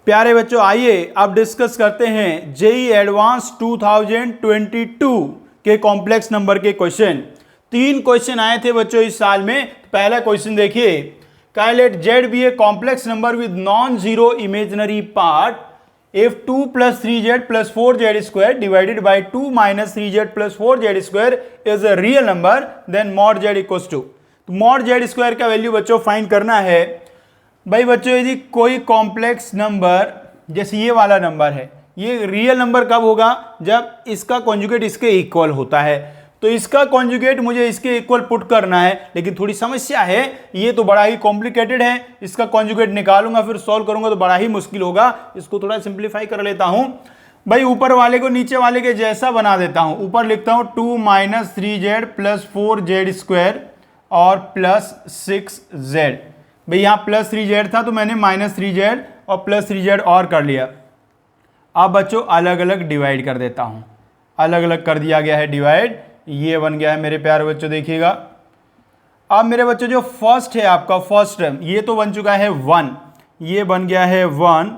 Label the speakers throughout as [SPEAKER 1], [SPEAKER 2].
[SPEAKER 1] प्यारे बच्चों, आइए अब डिस्कस करते हैं जेई एडवांस 2022 के कॉम्प्लेक्स नंबर के क्वेश्चन। 3 क्वेश्चन आए थे बच्चों इस साल में। पहला क्वेश्चन देखिए, let z be a complex number with non zero imaginary part if 2 plus 3z plus 4z square divided by 2 minus 3z plus 4z square is a real number then mod z equals to। तो mod z square का value बच्चों find करना है। भाई बच्चों, यदि कोई complex number जैसे ये वाला नंबर है, ये रियल नंबर कब होगा? जब इसका कॉन्जुगेट इसके इक्वल होता है। तो इसका कॉन्जुगेट मुझे इसके इक्वल पुट करना है, लेकिन थोड़ी समस्या है, ये तो बड़ा ही कॉम्प्लिकेटेड है। इसका कॉन्जुगेट निकालूंगा फिर सॉल्व करूंगा तो बड़ा ही मुश्किल होगा। इसको थोड़ा सिंप्लीफाई कर लेता हूं। भाई ऊपर वाले को नीचे वाले के जैसा बना देता हूं। ऊपर लिखता हूं 2 minus 3z plus 4z square और प्लस 6z। भाई यहाँ प्लस 3z था तो मैंने माइनस 3z और प्लस 3z और कर लिया। अब बच्चों अलग अलग डिवाइड कर देता हूं। अलग अलग कर दिया गया है डिवाइड, ये बन गया है मेरे प्यारे बच्चों। देखिएगा अब मेरे बच्चों जो फर्स्ट है आपका फर्स्ट टर्म, ये तो बन चुका है 1, ये बन गया है 1।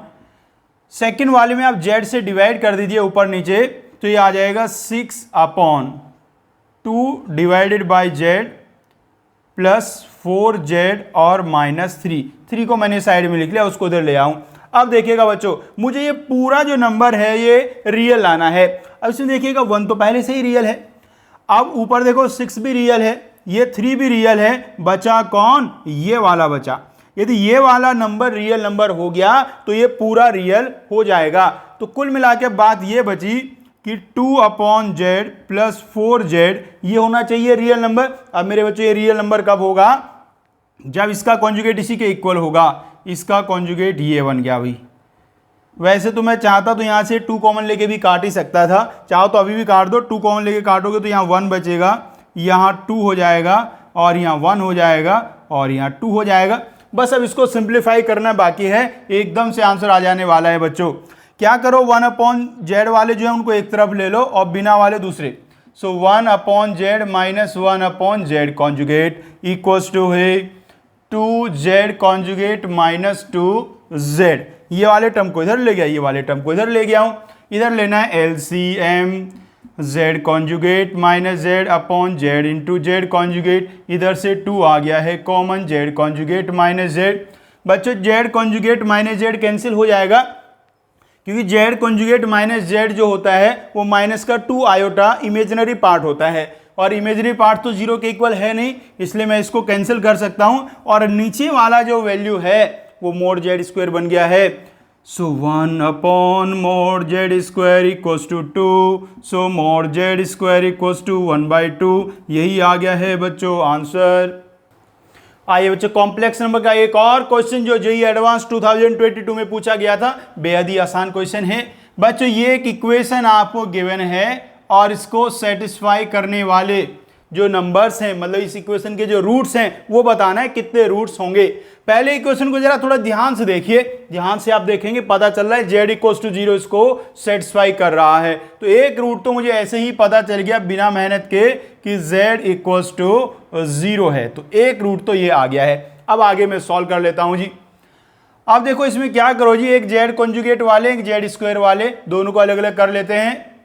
[SPEAKER 1] सेकंड वाले में आप z से डिवाइड कर दीजिए ऊपर नीचे, तो ये आ जाएगा 6/2 divided by z plus 4z और माइनस 3 को मैंने साइड में लिख लिया, उसको उधर ले आऊं। अब देखिएगा बच्चों, मुझे ये पूरा जो नंबर है ये रियल लाना है। अब इसमें देखिएगा 1 तो पहले से ही रियल है। अब ऊपर देखो 6 भी रियल है, ये 3 भी रियल है, बचा कौन? ये वाला बचा। यदि ये वाला नंबर रियल नंबर हो गया तो ये पूरा रियल हो जाएगा। तो कुल मिला के बात ये बची कि 2/z प्लस 4z ये होना चाहिए रियल नंबर। अब मेरे बच्चों ये रियल नंबर कब होगा? जब इसका कॉन्जुगेट इसी के इक्वल होगा। इसका कॉन्जुगेट ये बन गया। भाई वैसे तो मैं चाहता तो यहाँ से 2 कॉमन लेके भी काट ही सकता था, चाहो तो अभी भी काट दो। 2 कॉमन लेके काटोगे तो यहाँ 1 बचेगा, यहाँ 2 हो जाएगा और यहाँ 1 हो जाएगा और यहाँ 2 हो जाएगा। बस अब इसको सिंप्लीफाई करना बाकी है, एकदम से आंसर आ जाने वाला है बच्चों। क्या करो, 1/z वाले जो है उनको एक तरफ ले लो और बिना वाले दूसरे। So 1/z minus 1/z conjugate equals to है 2z कॉन्जुगेट माइनस 2z। ये वाले टर्म को इधर ले गया, ये वाले टर्म को इधर ले गया हूं। इधर लेना है LCM z conjugate minus z/z into z conjugate. इधर से 2 आ गया है common, z conjugate minus z। बच्चों z conjugate minus z cancel हो जाएगा, क्योंकि z कॉन्जुगेट माइनस z जो होता है वो माइनस का 2 आयोटा इमेजिनरी पार्ट होता है, और इमेजिनरी पार्ट तो 0 के इक्वल है नहीं, इसलिए मैं इसको कैंसिल कर सकता हूं। और नीचे वाला जो वैल्यू है वो मोड z स्क्वायर बन गया है। So 1/mod z square equals to 2। So mod z square equals to 1/2। यही आ गया है बच्चों आंसर। आइए बच्चों, कॉम्प्लेक्स नंबर का एक और क्वेश्चन जो जेईई एडवांस 2022 में पूछा गया था, बेहद ही आसान क्वेश्चन है बच्चों। ये एक इक्वेशन आपको गिवन है और इसको सेटिस्फाई करने वाले जो नंबर्स हैं, मतलब इस इक्वेशन के जो रूट्स हैं वो बताना है कितने रूट्स होंगे। पहले इक्वेशन को जरा थोड़ा ध्यान से देखिए, ध्यान से आप देखेंगे पता चल रहा है z इक्वल्स टू 0 इसको सेटिस्फाई कर रहा है। तो एक रूट तो मुझे ऐसे ही पता चल गया बिना मेहनत के कि z इक्वल्स टू 0 है, तो एक रूट तो ये आ गया है। अब आगे मैं सॉल्व कर लेता हूं जी। अब देखो इसमें क्या करो जी, एक z कॉन्जुगेट वाले एक z स्क्वायर वाले, दोनों को अलग अलग कर लेते हैं।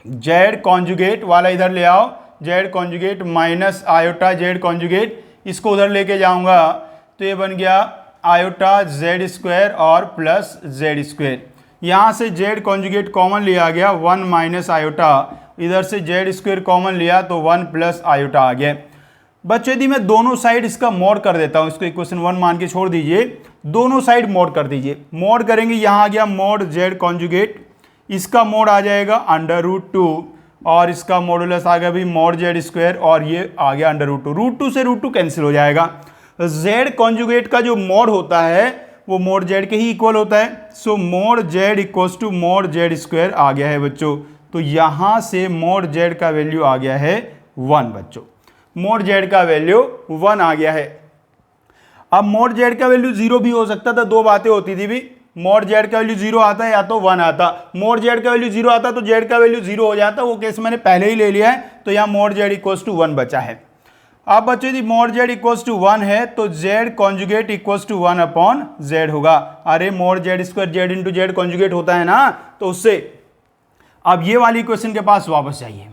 [SPEAKER 1] z कॉन्जुगेट वाला इधर ले आओ, z conjugate minus iota z conjugate, इसको उधर लेके जाऊंगा तो ये बन गया आयोटा z स्क्वायर और प्लस z स्क्वायर। यहाँ से z कॉन्जुगेट कॉमन लिया गया 1 माइनस आयोटा, इधर से z स्क्वायर कॉमन लिया तो 1 प्लस आयोटा आ गया। बच्चों यदि मैं दोनों साइड इसका मोड कर देता हूँ, इसको इक्वेशन 1 मान के छोड़ दीजिए, दोनों साइड मोड कर दीजिए। मोड करेंगे, यहाँ आ गया मोड z कॉन्जुगेट, इसका मोड आ जाएगा √2 और इसका मॉडुलस आ गया भी मोड z स्क्वायर और ये आ गया √2। √2 से √2 कैंसिल हो जाएगा। z कॉन्जुगेट का जो मोड होता है वो मोड z के ही इक्वल होता है। So mod z equals to mod z square आ गया है बच्चों। तो यहाँ से मोड z का वैल्यू आ गया है 1 बच्चों, मोड z का वैल्यू 1 आ गया है। अब मोड z का वैल्यू 0 भी हो सकता था, दो बातें होती थी भी, मोड z का वैल्यू 0 आता है या तो 1 आता। मोड z का वैल्यू 0 आता तो z का वैल्यू 0 हो जाता, वो केस मैंने पहले ही ले लिया है। तो यहाँ मोड z इक्वल्स टू 1 बचा है। अब बच्चों यदि मोड जेड इक्वल्स टू 1 है तो z conjugate equals to 1 upon z होगा। अरे mod z square z into z conjugate होता है ना, तो उससे अब ये वाली इक्वेशन के पास वापस जाइए।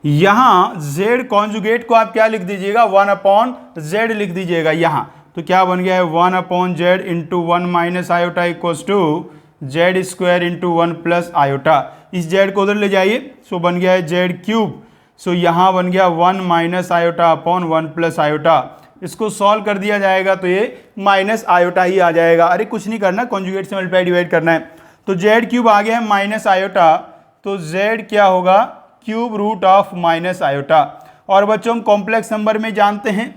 [SPEAKER 1] यहां जेड कॉन्जुगेट को आप क्या लिख दीजिएगा, 1 अपॉन जेड लिख दीजिएगा यहां। तो क्या बन गया है 1 upon Z into 1 minus iota equals to Z square into 1 plus iota. इस जेड को उधर ले जाइए, सो बन गया है जेड क्यूब। सो यहाँ बन गया 1 minus iota upon 1 plus iota. इसको सॉल्व कर दिया जाएगा तो ये माइनस आयोटा ही आ जाएगा। अरे कुछ नहीं करना, कॉन्जुगेट से मल्टीप्लाई डिवाइड करना है। तो जेड क्यूब आ गया है माइनस आयोटा, तो जेड क्या होगा, cube root of minus iota. और बच्चों हम कॉम्प्लेक्स नंबर में जानते हैं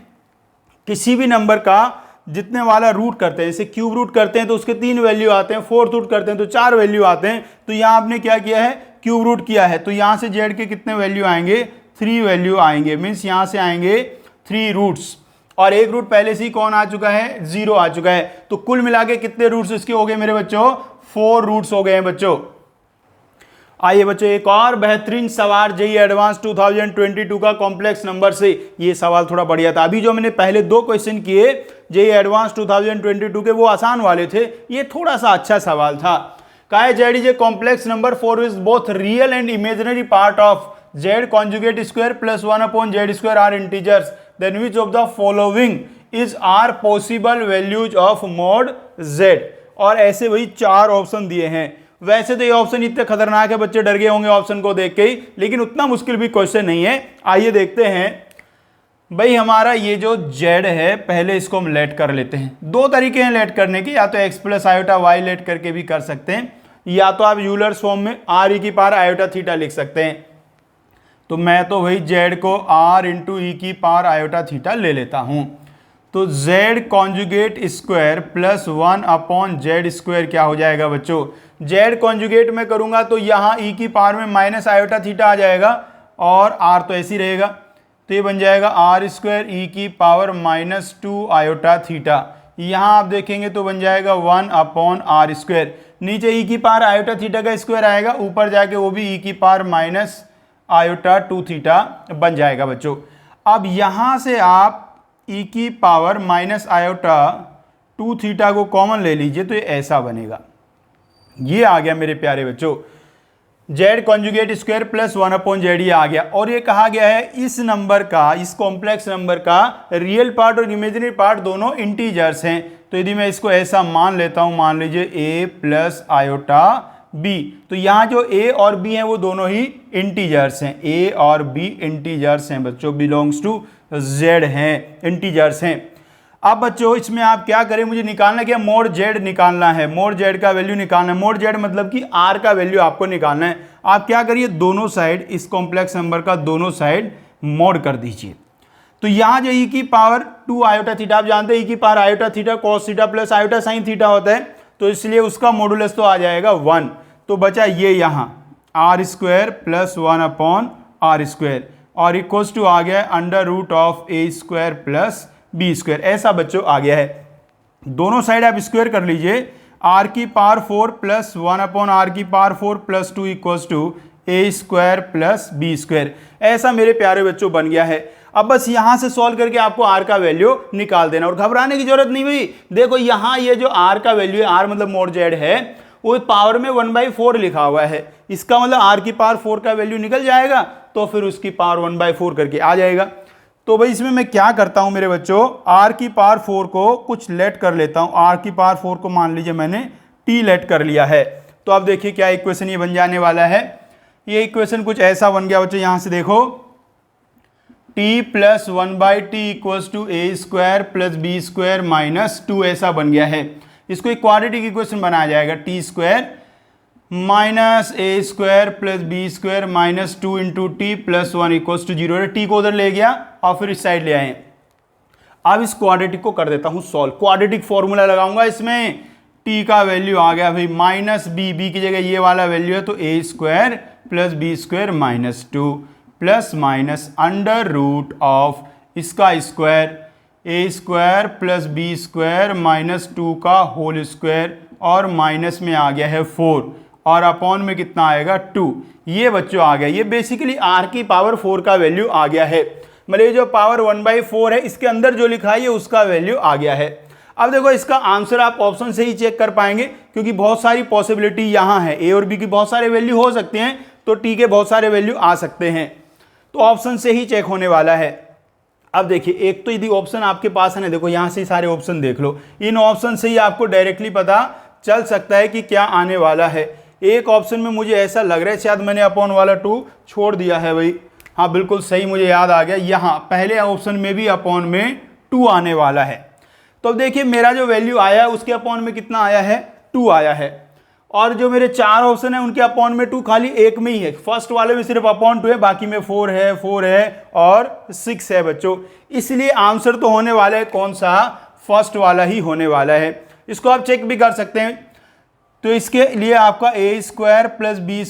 [SPEAKER 1] किसी भी नंबर का जितने वाला रूट करते हैं, जैसे क्यूब रूट करते हैं तो उसके 3 वैल्यू आते हैं, फोर्थ रूट करते हैं तो 4 वैल्यू आते हैं। तो यहाँ आपने क्या किया है, क्यूब रूट किया है, तो यहाँ से जेड के कितने वैल्यू आएंगे, 3 वैल्यू आएंगे। मीन्स यहाँ से आएंगे 3 रूट्स, और एक रूट पहले से ही कौन आ चुका है, 0 आ चुका है। तो कुल मिला के कितने रूट्स इसके हो गए मेरे बच्चों, 4 रूट्स हो गए हैं बच्चों। आइए बच्चों एक और बेहतरीन सवाल जेईई एडवांस 2022 का कॉम्प्लेक्स नंबर से। ये सवाल थोड़ा बढ़िया था। अभी जो मैंने पहले 2 क्वेश्चन किए जेईई एडवांस 2022 के, वो आसान वाले थे, ये थोड़ा सा अच्छा सवाल था। कहा है z is a complex number for which both real and imaginary part of z conjugate square plus 1 upon z square are integers, then which of the following is are possible values of mod z. और ऐसे वही 4 option दिए हैं। वैसे तो ये option इतने खतरनाक है, बच्चे डर गए होंगे ऑप्शन को देख के ही, लेकिन उतना मुश्किल भी क्वेश्चन नहीं है। आइए देखते हैं भाई। हमारा ये जो z है, पहले इसको हम लेट कर लेते हैं। 2 तरीके हैं लेट करने के, या तो x plus iota y let करके भी कर सकते हैं, या तो आप यूलर्स फॉर्म में r e की पावर आयोटा थीटा लिख सकते हैं। तो मैं तो वही z को r इंटू ई की पावर आयोटा थीटा ले लेता हूं। तो z conjugate square plus 1 upon z square क्या हो जाएगा बच्चों, z कॉन्जुगेट में करूंगा तो यहाँ e की पावर में माइनस आयोटा थीटा आ जाएगा, और r तो ऐसे ही रहेगा, तो ये बन जाएगा आर स्क्वायर ई की पावर माइनस 2 आयोटा थीटा। यहाँ आप देखेंगे तो बन जाएगा 1 अपॉन आर स्क्वायर। नीचे ई की पावर आयोटा थीटा का स्क्वायर आएगा, ऊपर जाके वो भी ई की पावर माइनस आयोटा 2 थीटा बन जाएगा बच्चों। अब यहाँ से आप ई की पावर माइनस आयोटा 2 थीटा को कॉमन ले लीजिए, तो ये ऐसा बनेगा। ये आ गया मेरे प्यारे बच्चों, Z conjugate square plus 1 upon Z, ये आ गया। और ये कहा गया है इस नंबर का, इस कॉम्प्लेक्स नंबर का रियल पार्ट और इमेजिनरी पार्ट दोनों इंटीजर्स हैं। तो यदि मैं इसको ऐसा मान लेता हूं, मान लीजिए a प्लस आयोटा b, तो यहाँ जो a और b हैं वो दोनों ही इंटीजर्स हैं। a और b इंटीजर्स हैं बच्चों, बिलोंग्स टू z हैं, इंटीजर्स हैं। अब बच्चों इसमें आप क्या करें, मुझे निकालना क्या, मोड जेड निकालना है, मोड जेड का वैल्यू निकालना है। मोड जेड मतलब कि आर का वैल्यू आपको निकालना है। आप क्या करिए, दोनों साइड, इस कॉम्प्लेक्स नंबर का दोनों साइड मोड कर दीजिए। तो यहाँ जो ई की पावर 2 आयोटा थीटा, आप जानते हैं ई की power iota theta cos theta plus iota sine theta होता है, तो इसलिए उसका मॉडुलस तो आ जाएगा 1। तो बचा ये यहाँ r square plus 1 upon r square, और इक्वल्स टू आ गया under root of a square plus B square. ऐसा बच्चों आ गया है। दोनों साइड आप स्क्वायर कर लीजिए, आर की पावर 4 प्लस 1 अपॉन आर की power 4 plus 2 equals to A square plus B square. ऐसा मेरे प्यारे बच्चों बन गया है। अब बस यहां से सॉल्व करके आपको आर का वैल्यू निकाल देना, और घबराने की जरूरत नहीं हुई। देखो यहाँ ये जो आर का वैल्यू है, आर मतलब मोड जेड है, वो पावर में 1/4 लिखा हुआ है। इसका मतलब आर की पावर 4 का वैल्यू निकल जाएगा, तो फिर उसकी पावर 1/4 करके आ जाएगा। तो भाई इसमें मैं क्या करता हूं मेरे बच्चों, r की पावर 4 को कुछ लेट कर लेता हूं। r की पावर 4 को मान लीजिए मैंने t लेट कर लिया है। तो अब देखिए क्या इक्वेशन ये बन जाने वाला है। ये इक्वेशन कुछ ऐसा बन गया बच्चों, यहां से देखो t plus 1/t equals to A square plus B square minus 2, ऐसा बन गया है। इसको एक क्वाड्रेटिक इक्वेशन बनाया जाएगा, T square minus A square plus B square minus 2 into T plus 1 equals to 0। T को उधर ले गया और फिर इस साइड ले आए। अब इस क्वाड्रेटिक को कर देता हूं सॉल्व, क्वाड्रेटिक फॉर्मूला लगाऊंगा इसमें। टी का वैल्यू आ गया भाई माइनस बी की जगह ये वाला वैल्यू है, तो A square plus B square minus 2 plus minus under root of इसका square A square plus B square minus 2 का होल स्क्वायर, और माइनस में आ गया है 4, और अपॉन में कितना आएगा 2। ये बच्चों आ गया, ये बेसिकली r की पावर 4 का वैल्यू आ गया है। मतलब ये जो पावर 1/4 है इसके अंदर जो लिखा है ये उसका वैल्यू आ गया है। अब देखो इसका आंसर आप ऑप्शन से ही चेक कर पाएंगे, क्योंकि बहुत सारी पॉसिबिलिटी यहाँ है, ए और बी की बहुत सारे वैल्यू हो सकते हैं, तो टी के बहुत सारे वैल्यू आ सकते हैं, तो ऑप्शन से ही चेक होने वाला है। अब देखिए एक तो यदि ऑप्शन आपके पास है ना, देखो यहाँ से सारे ऑप्शन देख लो, इन ऑप्शन से ही आपको डायरेक्टली पता चल सकता है कि क्या आने वाला है। एक ऑप्शन में मुझे ऐसा लग रहा है शायद मैंने अपॉन वाला 2 छोड़ दिया है भाई, हाँ बिल्कुल सही, मुझे याद आ गया, यहाँ पहले ऑप्शन में भी अपॉन में 2 आने वाला है। तो अब देखिए मेरा जो वैल्यू आया है उसके अपॉन में कितना आया है, 2 आया है, और जो मेरे 4 ऑप्शन है उनके अपॉन में 2 खाली एक में ही है, फर्स्ट वाले में सिर्फ अपॉन 2 है, बाकी में 4 है और 6 है बच्चों। इसलिए आंसर तो होने वाला है कौन सा, फर्स्ट वाला ही होने वाला है। इसको आप चेक भी कर सकते हैं, तो इसके लिए आपका a² + b²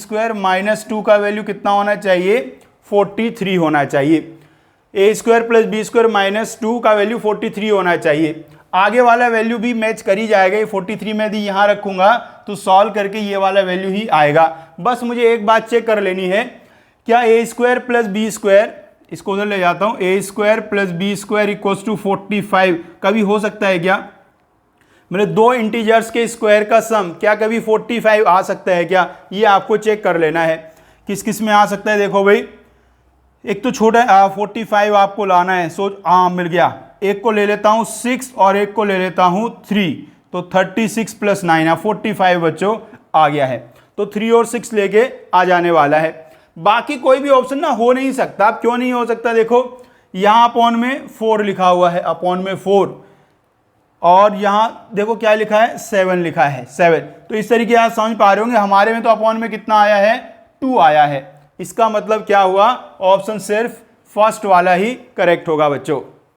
[SPEAKER 1] - 2 का वैल्यू कितना होना चाहिए, 43 होना चाहिए। a² + b² - 2 का वैल्यू 43 होना चाहिए। आगे वाला वैल्यू भी मैच कर ही जाएगा, ये 43 में यदि यहाँ रखूंगा तो सॉल्व करके ये वाला वैल्यू ही आएगा। बस मुझे एक बात चेक कर लेनी है, क्या a² + b², इसको उधर ले जाता हूँ, a² + b² = 45 कभी हो सकता है क्या, मेरे दो इंटीजर्स के स्क्वायर का सम क्या कभी 45 आ सकता है क्या, ये आपको चेक कर लेना है। किस किस में आ सकता है, देखो भाई एक तो छोटा 45 आपको लाना है, सोच हाँ मिल गया, एक को ले लेता हूँ 6 और एक को ले लेता हूँ 3, तो 36 + 9 45 बच्चों आ गया है, तो 3 और 6 लेके आ जाने वाला है। बाकी कोई भी ऑप्शन ना हो नहीं सकता। अब क्यों नहीं हो सकता, देखो यहाँ अपॉन में 4 लिखा हुआ है, अपॉन में 4, और यहाँ देखो क्या लिखा है, 7 लिखा है, 7, तो इस तरीके आप समझ पा रहे होंगे। हमारे में तो अपॉन में कितना आया है, 2 आया है, इसका मतलब क्या हुआ, ऑप्शन सिर्फ फर्स्ट वाला ही करेक्ट होगा बच्चों।